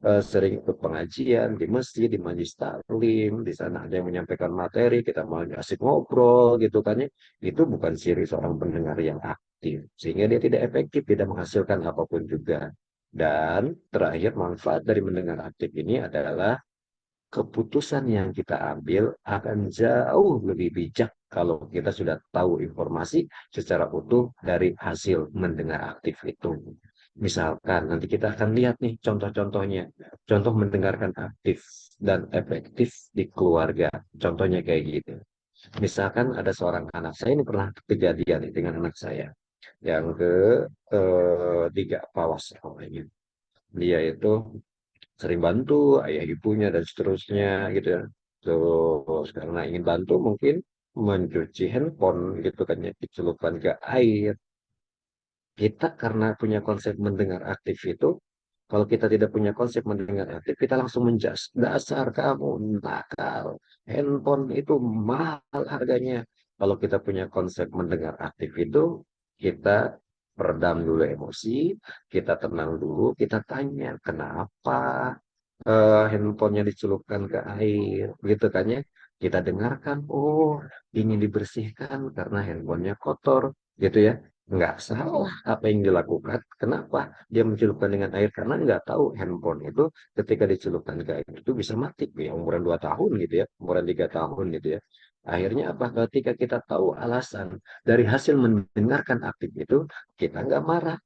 sering ikut pengajian di masjid, di majelis taklim, di sana ada yang menyampaikan materi, kita mau asik ngobrol gitu kan ya. Itu bukan ciri seorang pendengar yang aktif, sehingga dia tidak efektif, tidak menghasilkan apapun juga. Dan terakhir manfaat dari mendengar aktif ini adalah keputusan yang kita ambil akan jauh lebih bijak kalau kita sudah tahu informasi secara utuh dari hasil mendengar aktif itu. Misalkan nanti kita akan lihat nih contoh-contohnya. Contoh mendengarkan aktif dan efektif di keluarga. Contohnya kayak gitu. Misalkan ada seorang anak saya ini pernah kejadian nih dengan anak saya yang tiga pawas namanya. Dia itu sering bantu ayah ibunya dan seterusnya gitu ya. Terus karena ingin bantu mungkin mencuci handphone gitu kan ya, dicelupkan ke air. Kita karena punya konsep mendengar aktif itu, kalau kita tidak punya konsep mendengar aktif, kita langsung menjas. Dasar kamu nakal. Handphone itu mahal harganya. Kalau kita punya konsep mendengar aktif itu, kita peredam dulu emosi, kita tenang dulu, kita tanya kenapa handphonenya dicelupkan ke air, gitu kan ya. Kita dengarkan, oh ingin dibersihkan karena handphonenya kotor, gitu ya. Nggak salah apa yang dilakukan. Kenapa dia mencelupkan dengan air? Karena nggak tahu handphone itu ketika dicelupkan ke air itu bisa mati, ya umuran 2 tahun gitu ya, umuran 3 tahun gitu ya. Akhirnya apa? Ketika kita tahu alasan dari hasil mendengarkan aktif itu, kita nggak marah.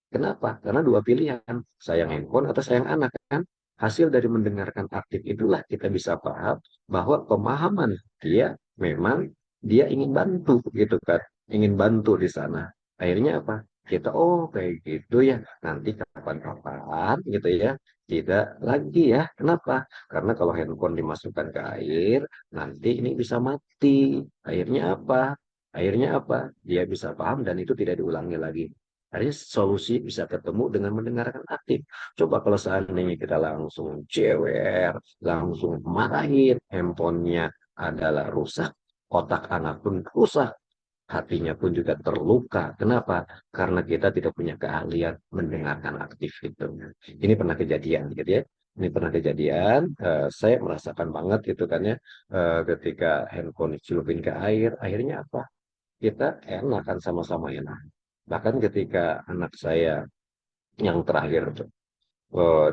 Kenapa? Karena dua pilihan, sayang handphone atau sayang anak kan. Hasil dari mendengarkan aktif itulah kita bisa paham bahwa pemahaman dia memang dia ingin bantu gitu kan, ingin bantu di sana. Akhirnya apa? Kita oh kayak gitu ya, nanti kapan-kapan gitu ya. Tidak lagi ya. Kenapa? Karena kalau handphone dimasukkan ke air, nanti ini bisa mati. Akhirnya apa? Akhirnya apa? Dia bisa paham dan itu tidak diulangi lagi. Akhirnya solusi bisa ketemu dengan mendengarkan aktif. Coba kalau seandainya kita langsung cewer, langsung marahin, handphonenya adalah rusak, otak anak pun rusak, hatinya pun juga terluka. Kenapa? Karena kita tidak punya keahlian mendengarkan aktif itu. Ini pernah kejadian, gitu ya. Ini pernah kejadian, saya merasakan banget itu kan ya, ketika handphone dicelupin ke air, akhirnya apa? Kita enak kan sama-sama enak. Bahkan ketika anak saya yang terakhir tuh,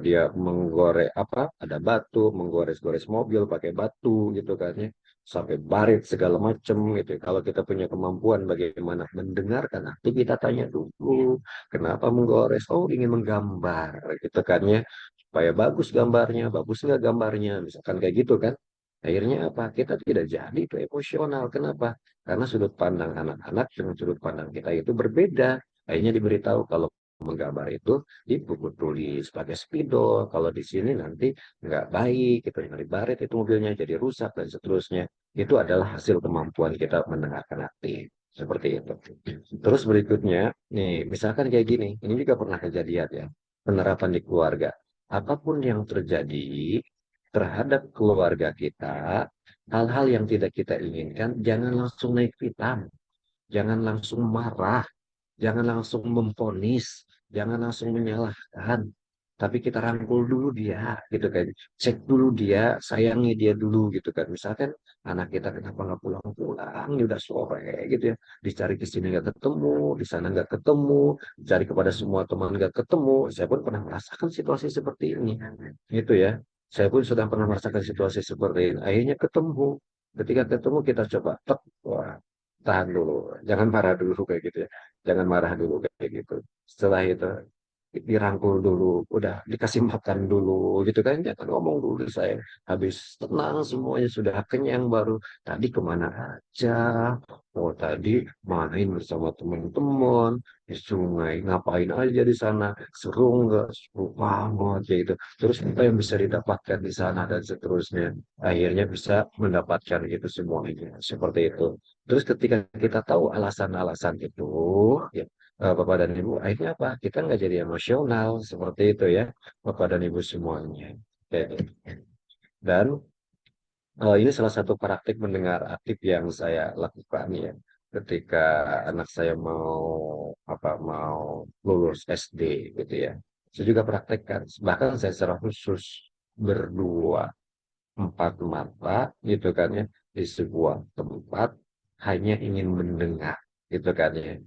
dia menggorek apa? Ada batu, menggores-gores mobil pakai batu gitu kan ya, sampai baret segala macam gitu. Kalau kita punya kemampuan bagaimana mendengarkan, nanti kita tanya dulu, kenapa menggores? Oh, ingin menggambar gitu kan ya, supaya bagus gambarnya, bagus nggak gambarnya, misalkan kayak gitu kan. Akhirnya apa? Kita tidak jadi itu emosional. Kenapa? Karena sudut pandang anak-anak dengan sudut pandang kita itu berbeda. Akhirnya diberitahu kalau menggambar itu di buku tulis pakai spidol. Kalau di sini nanti nggak baik, kita yang dibaret itu mobilnya jadi rusak dan seterusnya. Itu adalah hasil kemampuan kita mendengarkan aktif. Seperti itu. Terus berikutnya, nih, misalkan kayak gini, ini juga pernah kejadian ya, penerapan di keluarga. Apapun yang terjadi terhadap keluarga kita, hal-hal yang tidak kita inginkan, jangan langsung naik pitam, jangan langsung marah, jangan langsung memvonis, jangan langsung menyalahkan, tapi kita rangkul dulu dia, gitu kan. Cek dulu dia, sayangi dia dulu, gitu kan. Misalkan anak kita kenapa nggak pulang-pulang, ini udah sore, gitu ya. Dicari ke sini nggak ketemu, di sana nggak ketemu, dicari kepada semua teman nggak ketemu. Saya pun pernah merasakan situasi seperti ini, gitu ya. Saya pun sudah pernah merasakan situasi seperti ini. Akhirnya ketemu. Ketika ketemu kita coba, tek, wah, tahan dulu, jangan marah dulu kayak gitu ya, jangan marah dulu kayak gitu. Setelah itu dirangkul dulu, udah dikasih makan dulu gitu kan, jangan ngomong dulu saya habis tenang semuanya sudah kenyang baru tadi kemana aja, oh tadi main bersama teman-teman di sungai, ngapain aja di sana, seru nggak, seru banget ya itu, terus apa yang bisa didapatkan di sana dan seterusnya, akhirnya bisa mendapatkan itu semuanya seperti itu. Terus ketika kita tahu alasan-alasan itu, ya, Bapak dan Ibu, akhirnya apa? Kita nggak jadi emosional seperti itu ya, Bapak dan Ibu semuanya. Oke. Dan ini salah satu praktik mendengar aktif yang saya lakukan ya, ketika anak saya mau lulus SD gitu ya. Saya juga praktekkan, bahkan saya secara khusus berdua 4 mata gitu kan ya, di sebuah tempat hanya ingin mendengar gitu kan ya.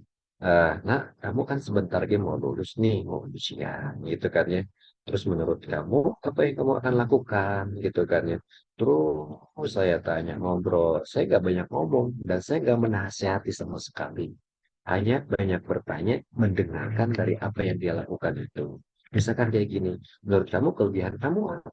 Nah, kamu kan sebentar lagi mau lulus nih, mau ujian gitu kan ya. Terus menurut kamu apa yang kamu akan lakukan gitu kan ya. Terus saya tanya ngobrol, saya gak banyak ngomong dan saya gak menasihati sama sekali. Hanya banyak bertanya, mendengarkan dari apa yang dia lakukan itu. Misalkan kayak gini, menurut kamu kelebihan kamu apa?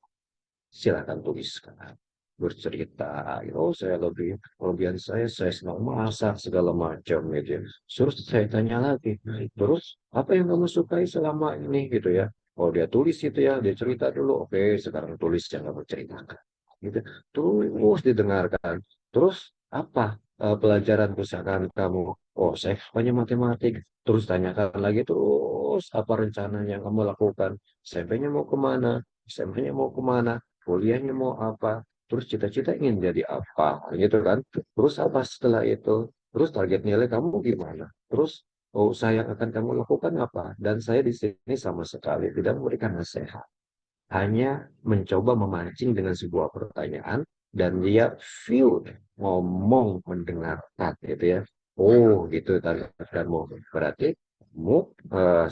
Silakan tuliskan, bercerita, oh saya lebih, kelebihan saya senang masak segala macam gitu ya. Terus saya tanya lagi, terus apa yang kamu sukai selama ini gitu ya. Oh dia tulis itu ya, dia cerita dulu, oke sekarang tulis yang kamu ceritakan gitu. Terus didengarkan, terus apa pelajaran kesukaan kamu. Oh, saya sukanya matematik. Terus tanyakan lagi terus apa rencana yang kamu lakukan. SMP-nya mau kemana? SMP-nya mau kemana? Kuliahnya mau apa? Terus cita-cita ingin jadi apa? Gitu kan. Terus apa setelah itu? Terus target nilai kamu gimana? Terus usaha yang akan kamu lakukan apa? Dan saya di sini sama sekali tidak memberikan nasihat, hanya mencoba memancing dengan sebuah pertanyaan dan dia view ngomong mendengarkan gitu ya. Oh gitu kamu berarti kamu,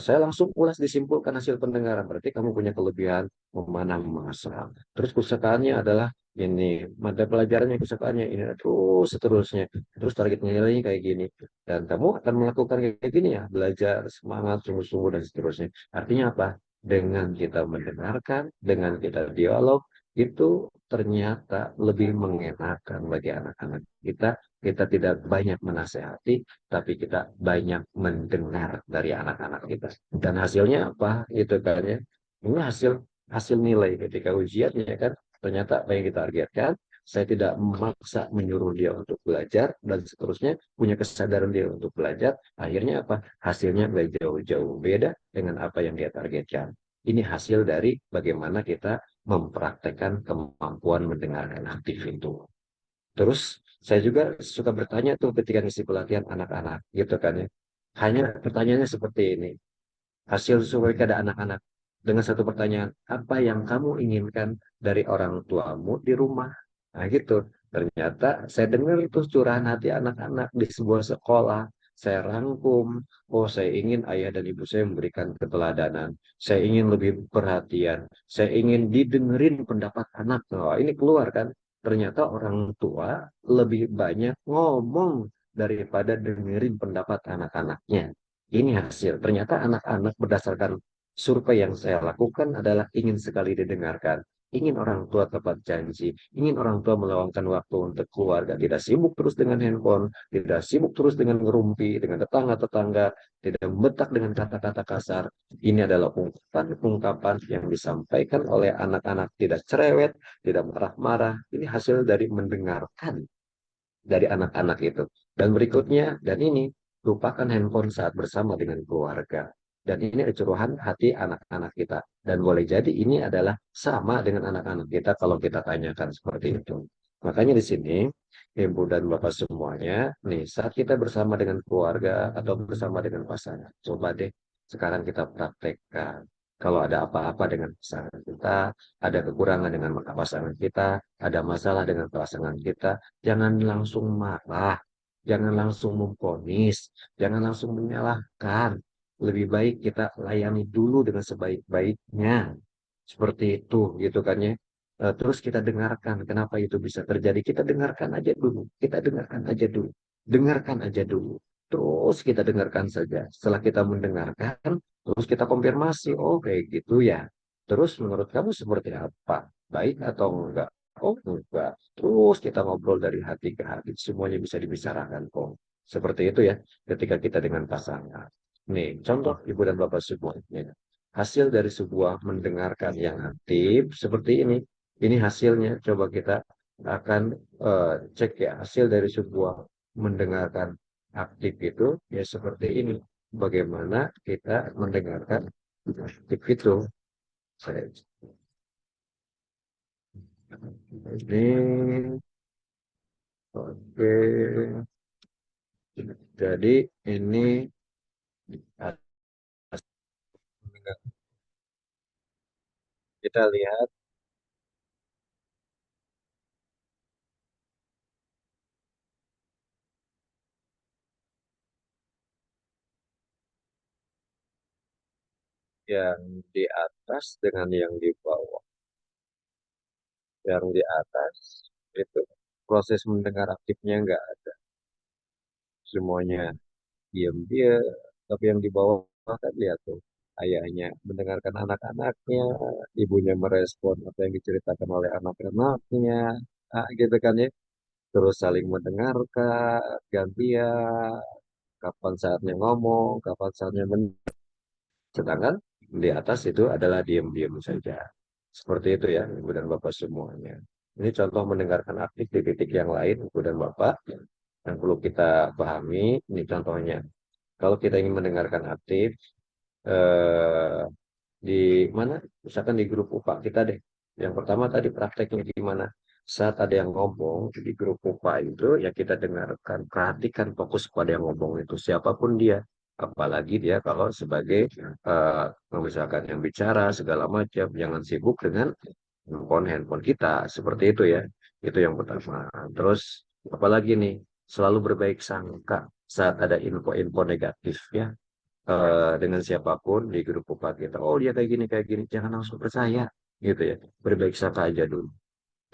saya langsung ulas disimpulkan hasil pendengaran, berarti kamu punya kelebihan memanah masa. Terus kesukaannya adalah ini, mata pelajarannya kesukaannya ini, terus seterusnya, terus target nilainya kayak gini, dan kamu akan melakukan kayak gini ya, belajar semangat sungguh-sungguh dan seterusnya. Artinya apa? Dengan kita mendengarkan, dengan kita dialog, itu ternyata lebih mengenakan bagi anak-anak kita. Kita tidak banyak menasehati, tapi kita banyak mendengar dari anak-anak kita. Dan hasilnya apa? Itu kan ya. Ini hasil hasil nilai ketika ujiannya kan. Ternyata apa yang kita targetkan, saya tidak memaksa menyuruh dia untuk belajar dan seterusnya, punya kesadaran dia untuk belajar. Akhirnya apa? Hasilnya jauh-jauh beda dengan apa yang dia targetkan. Ini hasil dari bagaimana kita mempraktekkan kemampuan mendengarkan aktif itu. Terus saya juga suka bertanya tuh ketika ngisi pelatihan anak-anak gitu kan ya. Hanya pertanyaannya seperti ini. Hasil survei kepada anak-anak dengan satu pertanyaan, apa yang kamu inginkan dari orang tuamu di rumah? Nah gitu. Ternyata saya dengar itu curahan hati anak-anak di sebuah sekolah. Saya rangkum, oh saya ingin ayah dan ibu saya memberikan keteladanan. Saya ingin lebih perhatian. Saya ingin didengerin pendapat anak. Oh, ini keluar kan. Ternyata orang tua lebih banyak ngomong daripada dengerin pendapat anak-anaknya. Ini hasil. Ternyata anak-anak berdasarkan survei yang saya lakukan adalah ingin sekali didengarkan. Ingin orang tua tepat janji. Ingin orang tua meluangkan waktu untuk keluarga. Tidak sibuk terus dengan handphone. Tidak sibuk terus dengan ngerumpi, dengan tetangga-tetangga. Tidak membetak dengan kata-kata kasar. Ini adalah ungkapan-ungkapan yang disampaikan oleh anak-anak. Tidak cerewet, tidak marah-marah. Ini hasil dari mendengarkan dari anak-anak itu. Dan berikutnya, dan ini, lupakan handphone saat bersama dengan keluarga. Dan ini curahan hati anak-anak kita. Dan boleh jadi ini adalah sama dengan anak-anak kita kalau kita tanyakan seperti itu. Makanya di sini, Ibu dan Bapak semuanya, nih saat kita bersama dengan keluarga atau bersama dengan pasangan, coba deh sekarang kita praktekkan. Kalau ada apa-apa dengan pasangan kita, ada kekurangan dengan pasangan kita, ada masalah dengan pasangan kita, jangan langsung marah, jangan langsung memvonis, jangan langsung menyalahkan. Lebih baik kita layani dulu dengan sebaik-baiknya. Seperti itu, gitu kan ya. Terus kita dengarkan kenapa itu bisa terjadi. Kita dengarkan aja dulu. Kita dengarkan aja dulu. Dengarkan aja dulu. Terus kita dengarkan saja. Setelah kita mendengarkan, terus kita konfirmasi. Oh, kayak gitu ya. Terus menurut kamu seperti apa? Baik atau enggak? Oh, enggak. Terus kita ngobrol dari hati ke hati. Semuanya bisa dibicarakan kok. Seperti itu ya. Ketika kita dengan pasangan. Nih, contoh Ibu dan Bapak semuanya. Hasil dari sebuah mendengarkan yang aktif seperti ini. Ini hasilnya. Coba kita akan cek ya. Hasil dari sebuah mendengarkan aktif itu ya seperti ini. Bagaimana kita mendengarkan aktif itu. Saya ini oke. Jadi ini kita lihat yang di atas dengan yang di bawah. Yang di atas itu proses mendengar aktifnya enggak ada. Semuanya diam-diam. Tapi yang di bawah kan lihat tuh. Ayahnya mendengarkan anak-anaknya, ibunya merespon apa yang diceritakan oleh anak-anaknya, gitu kan ya. Terus saling mendengarkan, gantian, kapan saatnya ngomong, kapan saatnya sedangkan di atas itu adalah diam-diam saja. Seperti itu ya, Ibu dan Bapak semuanya. Ini contoh mendengarkan aktif di titik yang lain, Ibu dan Bapak. yang perlu kita pahami. Ini contohnya, kalau kita ingin mendengarkan aktif, eh, di mana? Misalkan di grup UPA kita deh. Yang pertama tadi prakteknya gimana? Saat ada yang ngomong di grup UPA itu, ya kita dengarkan, perhatikan, fokus pada yang ngomong itu, siapapun dia. Apalagi dia kalau sebagai eh, misalkan yang bicara segala macam, jangan sibuk dengan handphone kita, seperti itu ya. Itu yang pertama. Terus apalagi nih, selalu berbaik sangka saat ada info-info negatif ya, dengan siapapun di grup UPA kita. Oh dia kayak gini, jangan langsung percaya gitu ya. Berbaik sangka aja dulu.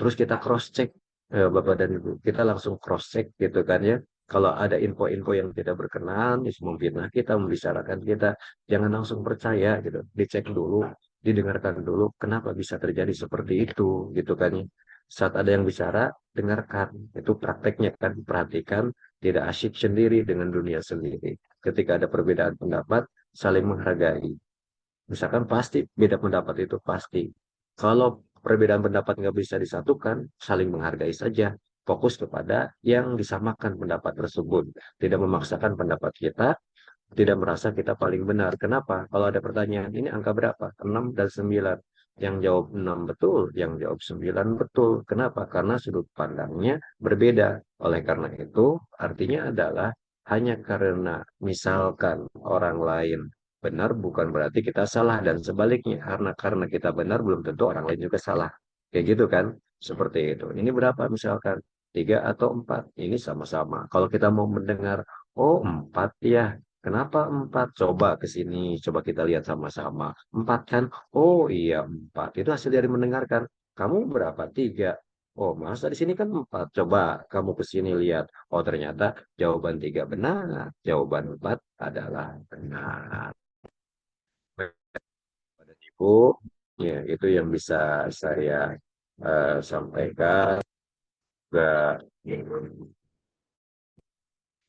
Terus kita cross check, Bapak dan Ibu, kita langsung cross check gitu kan ya. Kalau ada info-info yang tidak berkenan, memfitnah kita, membicarakan kita, jangan langsung percaya gitu. Dicek dulu, didengarkan dulu, kenapa bisa terjadi seperti itu gitu kan ya. Saat ada yang bicara, dengarkan. Itu prakteknya kan, perhatikan, tidak asyik sendiri dengan dunia sendiri. Ketika ada perbedaan pendapat, saling menghargai. Misalkan pasti beda pendapat itu pasti. Kalau perbedaan pendapat nggak bisa disatukan, saling menghargai saja. Fokus kepada yang disamakan pendapat tersebut. Tidak memaksakan pendapat kita, tidak merasa kita paling benar. Kenapa? Kalau ada pertanyaan, ini angka berapa? 6 dan 9. Yang jawab 6 betul, yang jawab 9 betul. Kenapa? Karena sudut pandangnya berbeda. Oleh karena itu, artinya adalah hanya karena misalkan orang lain benar bukan berarti kita salah dan sebaliknya. Karena kita benar belum tentu orang lain juga salah. Kayak gitu kan? Seperti itu. Ini berapa misalkan? 3 atau 4. Ini sama-sama. Kalau kita mau mendengar, oh 4 ya. Kenapa 4? Coba ke sini, coba kita lihat sama-sama. 4 kan? Oh iya 4. Itu hasil dari mendengarkan. Kamu berapa? 3. Oh, masa di sini kan 4. Coba kamu ke sini lihat. Oh, ternyata jawaban 3 benar. Jawaban 4 adalah benar. Pada Ibu, ya itu yang bisa saya sampaikan. Juga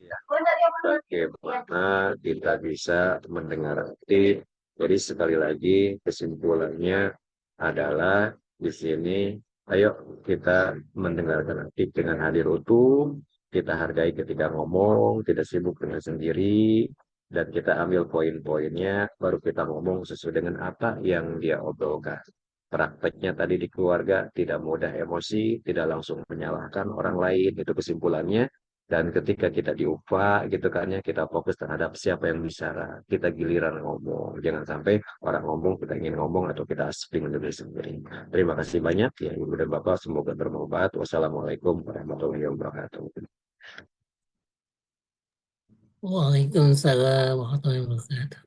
ya, bagaimana kita bisa mendengar aktif. Jadi sekali lagi kesimpulannya adalah di sini, ayo kita mendengarkan aktif dengan hadir utuh, kita hargai ketika ngomong, tidak sibuk dengan sendiri, dan kita ambil poin-poinnya, baru kita ngomong sesuai dengan apa yang dia obrolkan. Prakteknya tadi di keluarga, tidak mudah emosi, tidak langsung menyalahkan orang lain, itu kesimpulannya. Dan ketika kita diupah gitu kan ya, kita fokus terhadap siapa yang bicara. Kita giliran ngomong. Jangan sampai orang ngomong, kita ingin ngomong atau kita asik dengan diri sendiri. Terima kasih banyak ya Ibu dan Bapak. Semoga bermanfaat. Wassalamualaikum warahmatullahi wabarakatuh. Waalaikumsalam warahmatullahi wabarakatuh.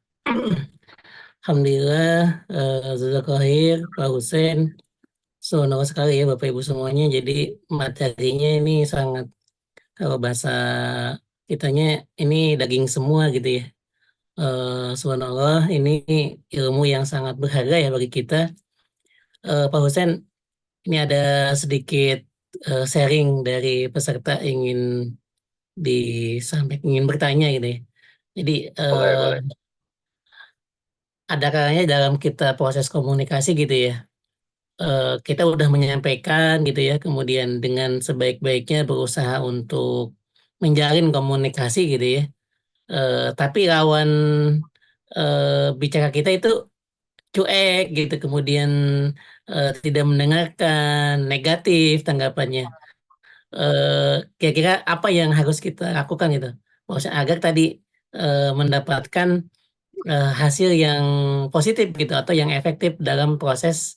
Alhamdulillah, Jazakallah Pak Hussein. Semoga sekali ya Bapak Ibu semuanya. Jadi materinya ini sangat, kalau bahasa kitanya ini daging semua gitu ya. Subhanallah, ini ilmu yang sangat berharga ya bagi kita. Pak Hussein, ini ada sedikit sharing dari peserta ingin disampaikan, ingin bertanya gitu ya. Jadi Boleh. ada kalanya dalam kita proses komunikasi gitu ya, kita udah menyampaikan gitu ya, kemudian dengan sebaik-baiknya berusaha untuk menjalin komunikasi gitu ya. Tapi lawan bicara kita itu cuek gitu, kemudian tidak mendengarkan, negatif tanggapannya. Kira-kira apa yang harus kita lakukan gitu, maksudnya agar tadi mendapatkan hasil yang positif gitu atau yang efektif dalam proses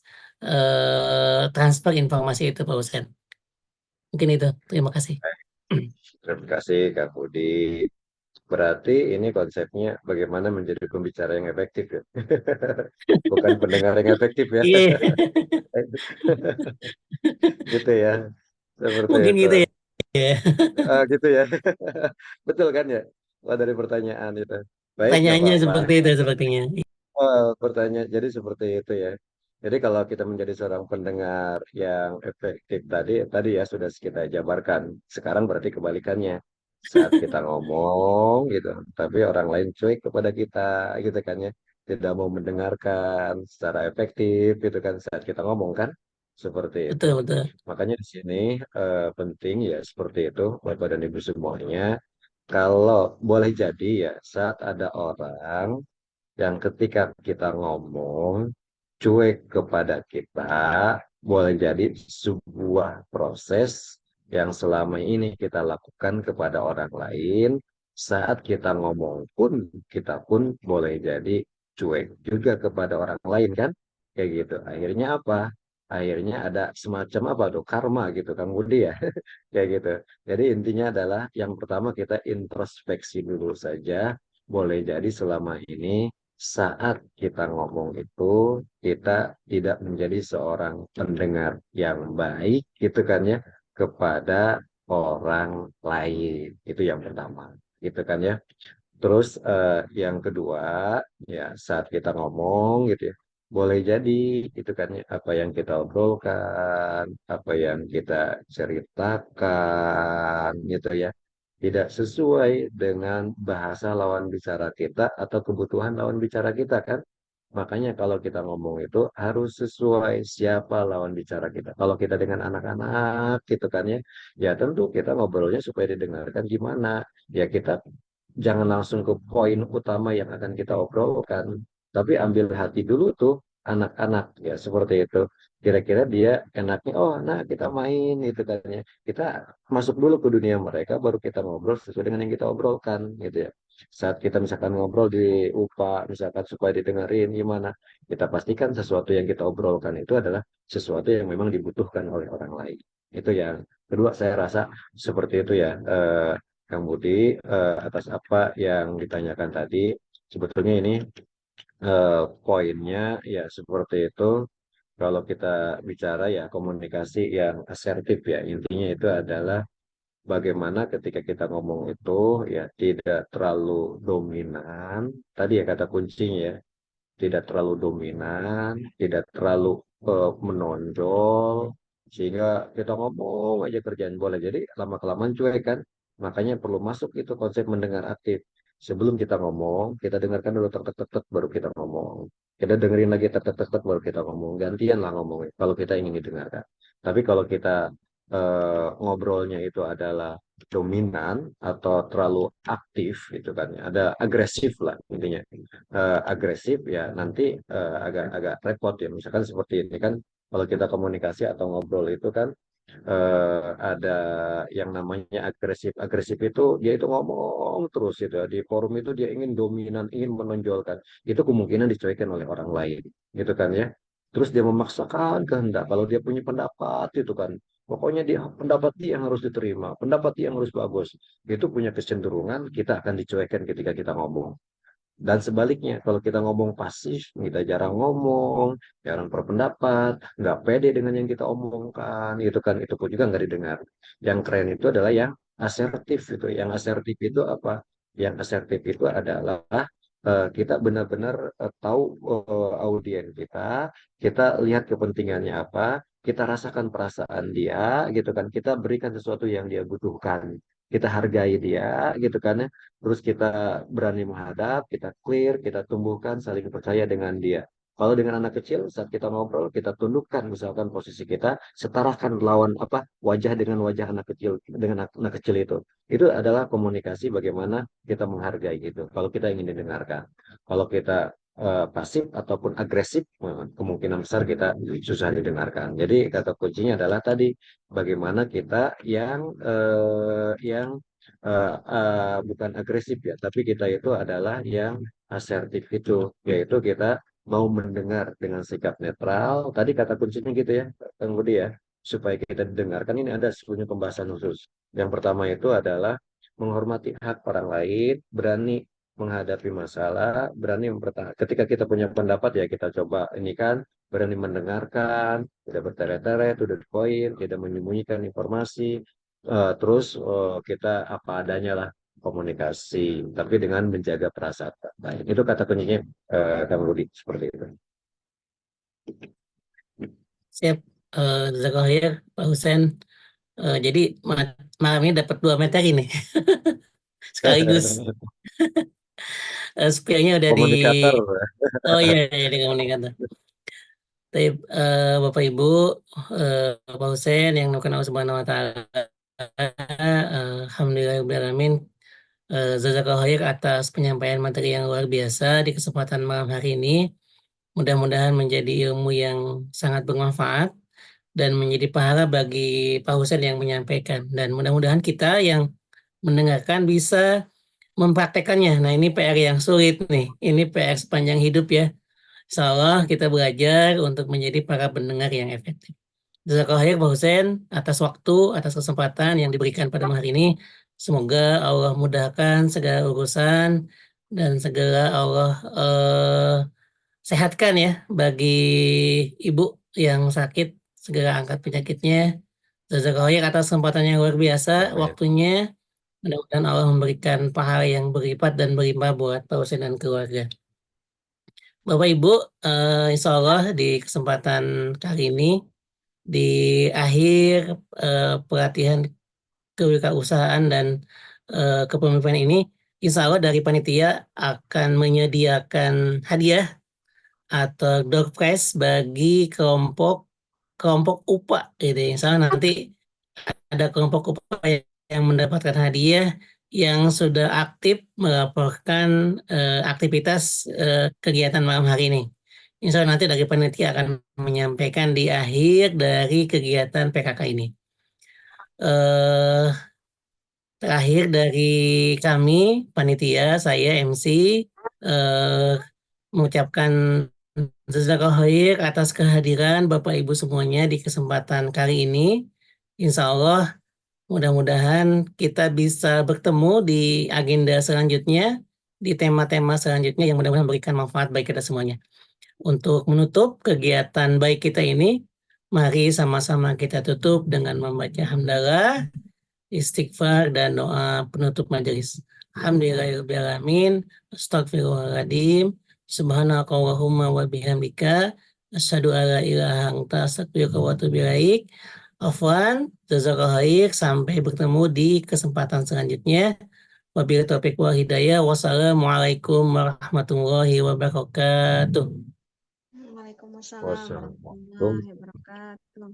transfer informasi itu, Pak Hussein. Mungkin itu. Terima kasih. Terima kasih Kak Budi. Berarti ini konsepnya bagaimana menjadi pembicara yang efektif ya. Bukan pendengar yang efektif ya. Iya, Gitu ya. Seperti mungkin itu. gitu ya. Gitu ya. Betul kan ya? Wah, dari pertanyaan itu. Baik, nggak Pertanyaannya apa-apa. seperti itu sepertinya. Pertanyaan jadi seperti itu ya. Jadi kalau kita menjadi seorang pendengar yang efektif tadi ya sudah kita jabarkan. Sekarang berarti kebalikannya. Saat kita ngomong gitu, tapi orang lain cuek kepada kita gitu kan ya. Tidak mau mendengarkan secara efektif gitu kan saat kita ngomong kan. seperti itu. betul, betul. Makanya di sini penting ya seperti itu Bapak dan Ibu semuanya. Kalau boleh jadi ya saat ada orang yang ketika kita ngomong cuek kepada kita, boleh jadi sebuah proses yang selama ini kita lakukan kepada orang lain, saat kita ngomong pun, kita pun boleh jadi cuek juga kepada orang lain kan? Kayak gitu. Akhirnya apa? Akhirnya ada semacam apa tuh? Karma gitu, Kang Budi ya. Kayak gitu. Jadi intinya adalah yang pertama kita introspeksi dulu saja. Boleh jadi selama ini saat kita ngomong itu kita tidak menjadi seorang pendengar yang baik gitu kan ya kepada orang lain. Itu yang pertama. Gitu kan ya. Terus yang kedua ya saat kita ngomong gitu ya boleh jadi itu kan ya, apa yang kita obrolkan, apa yang kita ceritakan gitu ya tidak sesuai dengan bahasa lawan bicara kita atau kebutuhan lawan bicara kita kan. Makanya kalau kita ngomong itu harus sesuai siapa lawan bicara kita. Kalau kita dengan anak-anak gitu kan ya, ya tentu kita ngobrolnya supaya didengarkan gimana. Ya kita jangan langsung ke poin utama yang akan kita obrolkan, tapi ambil hati dulu tuh anak-anak ya seperti itu. Kira-kira dia enaknya, oh nah kita main itu kan ya. Kita masuk dulu ke dunia mereka, baru kita ngobrol sesuai dengan yang kita obrolkan gitu ya. Saat kita misalkan ngobrol di UPA, misalkan supaya didengarin gimana, kita pastikan sesuatu yang kita obrolkan itu adalah sesuatu yang memang dibutuhkan oleh orang lain. Itu yang kedua saya rasa seperti itu ya. Kang Budi, atas apa yang ditanyakan tadi, sebetulnya ini poinnya ya seperti itu. Kalau kita bicara ya komunikasi yang asertif ya, intinya itu adalah bagaimana ketika kita ngomong itu ya tidak terlalu dominan. Tadi ya kata kuncinya ya, tidak terlalu dominan, tidak terlalu menonjol, sehingga kita ngomong aja kerjaan boleh. Jadi lama-kelamaan cuek kan. Makanya perlu masuk itu konsep mendengar aktif. Sebelum kita ngomong, kita dengarkan dulu tek tek tek tek, baru kita ngomong. Kita dengerin lagi tek tek tek tek, baru kita ngomong. Gantian lah ngomongnya kalau kita ingin didengarkan. Tapi kalau kita ngobrolnya itu adalah dominan atau terlalu aktif gitu kan ya. Ada agresif lah intinya agresif ya nanti agak-agak repot ya misalkan seperti ini kan kalau kita komunikasi atau ngobrol itu kan ada yang namanya agresif agresif itu dia itu ngomong terus gitu ya. Di forum itu dia ingin dominan ingin menonjolkan itu kemungkinan dicuekin oleh orang lain gitu kan ya terus dia memaksakan kehendak kalau dia punya pendapat itu kan pokoknya dia pendapat dia yang harus diterima pendapat dia yang harus bagus itu punya kecenderungan kita akan dicuekin ketika kita ngomong dan sebaliknya, kalau kita ngomong pasif, kita jarang ngomong, jarang berpendapat, nggak pede dengan yang kita omongkan, itu kan itu pun juga nggak didengar. Yang keren itu adalah yang asertif itu. Yang asertif itu apa? Yang asertif itu adalah kita benar-benar tahu audien kita lihat kepentingannya apa, kita rasakan perasaan dia, gitu kan? Kita berikan sesuatu yang dia butuhkan, kita hargai dia, gitu kan? Ya. Terus kita berani menghadap, kita clear, kita tumbuhkan saling percaya dengan dia. Kalau dengan anak kecil, saat kita ngobrol, kita tundukkan misalkan posisi kita, setarakan lawan apa wajah dengan wajah anak kecil dengan anak kecil itu. Itu adalah komunikasi bagaimana kita menghargai gitu. Kalau kita ingin didengarkan, kalau kita pasif ataupun agresif, kemungkinan besar kita susah didengarkan. Jadi kata kuncinya adalah tadi bagaimana kita yang bukan agresif ya, tapi kita itu adalah yang asertif itu, yaitu kita mau mendengar dengan sikap netral. Tadi kata kuncinya gitu ya, Kang Budi ya, supaya kita didengarkan ini ada punya pembahasan khusus. Yang pertama itu adalah menghormati hak orang lain, berani menghadapi masalah, berani mempertahankan. Ketika kita punya pendapat ya kita coba ini kan berani mendengarkan, tidak bertele-tele, to the point, tidak menyembunyikan informasi, terus kita apa adanya lah komunikasi, tapi dengan menjaga perasaan. Baik, itu kata kuncinya Kang Rudi seperti itu. Siap, Jazakallah, Pak Husen. Jadi malam ini dapat 2 materi nih, sekaligus. Spill-nya udah di, Komunikator. oh iya, jadi komunikator. Baik, Bapak Ibu, Bapak Hussein yang dimuliakan Allah Subhanahu wa taala. Alhamdulillahirabbil jazakallahu khair atas penyampaian materi yang luar biasa di kesempatan malam hari ini. Mudah-mudahan menjadi ilmu yang sangat bermanfaat dan menjadi pahala bagi Pak Hussein yang menyampaikan. Dan mudah-mudahan kita yang mendengarkan bisa mempraktekannya. Nah, ini PR yang sulit nih. Ini PR sepanjang hidup ya. Insya Allah kita belajar untuk menjadi para pendengar yang efektif. Jazakallahu khair Pak Hussein atas waktu, atas kesempatan yang diberikan pada hari ini. Semoga Allah mudahkan segala urusan dan segala Allah sehatkan ya bagi ibu yang sakit, segera angkat penyakitnya. Jazakallahu khair atas kesempatan yang luar biasa, Amin. waktunya. Mudah-mudahan Allah memberikan pahala yang berlipat dan berlimpah buat Pak Hussein dan keluarga. Bapak Ibu, insya Allah di kesempatan kali ini, di akhir pelatihan kewirausahaan dan kepemimpinan ini, insya Allah dari panitia akan menyediakan hadiah atau door prize bagi kelompok UPA gitu. Insya Allah nanti ada kelompok UPA yang mendapatkan hadiah yang sudah aktif melaporkan aktivitas kegiatan malam hari ini. Insya Allah nanti dari panitia akan menyampaikan di akhir dari kegiatan PKK ini. Terakhir dari kami, panitia, saya MC, mengucapkan jazakallahu khair atas kehadiran Bapak Ibu semuanya di kesempatan kali ini. Insya Allah mudah-mudahan kita bisa bertemu di agenda selanjutnya, di tema-tema selanjutnya yang mudah-mudahan memberikan manfaat bagi kita semuanya. Untuk menutup kegiatan baik kita ini, mari sama-sama kita tutup dengan membaca hamdalah, istighfar, dan doa penutup majelis. Alhamdulillahirrahmanirrahim. Astagfirullahaladzim. Subhanakallahumma wa bihamdika. Asyhadu an la ilaha anta astaghfiruka wa atubu ilaik. Afwan, jazakallahu khair. Sampai bertemu di kesempatan selanjutnya. Wabillahi taufiq wal hidayah. Wassalamualaikum warahmatullahi wabarakatuh. Waalaikumsalam Wassalamualaikum. warahmatullahi wabarakatuh.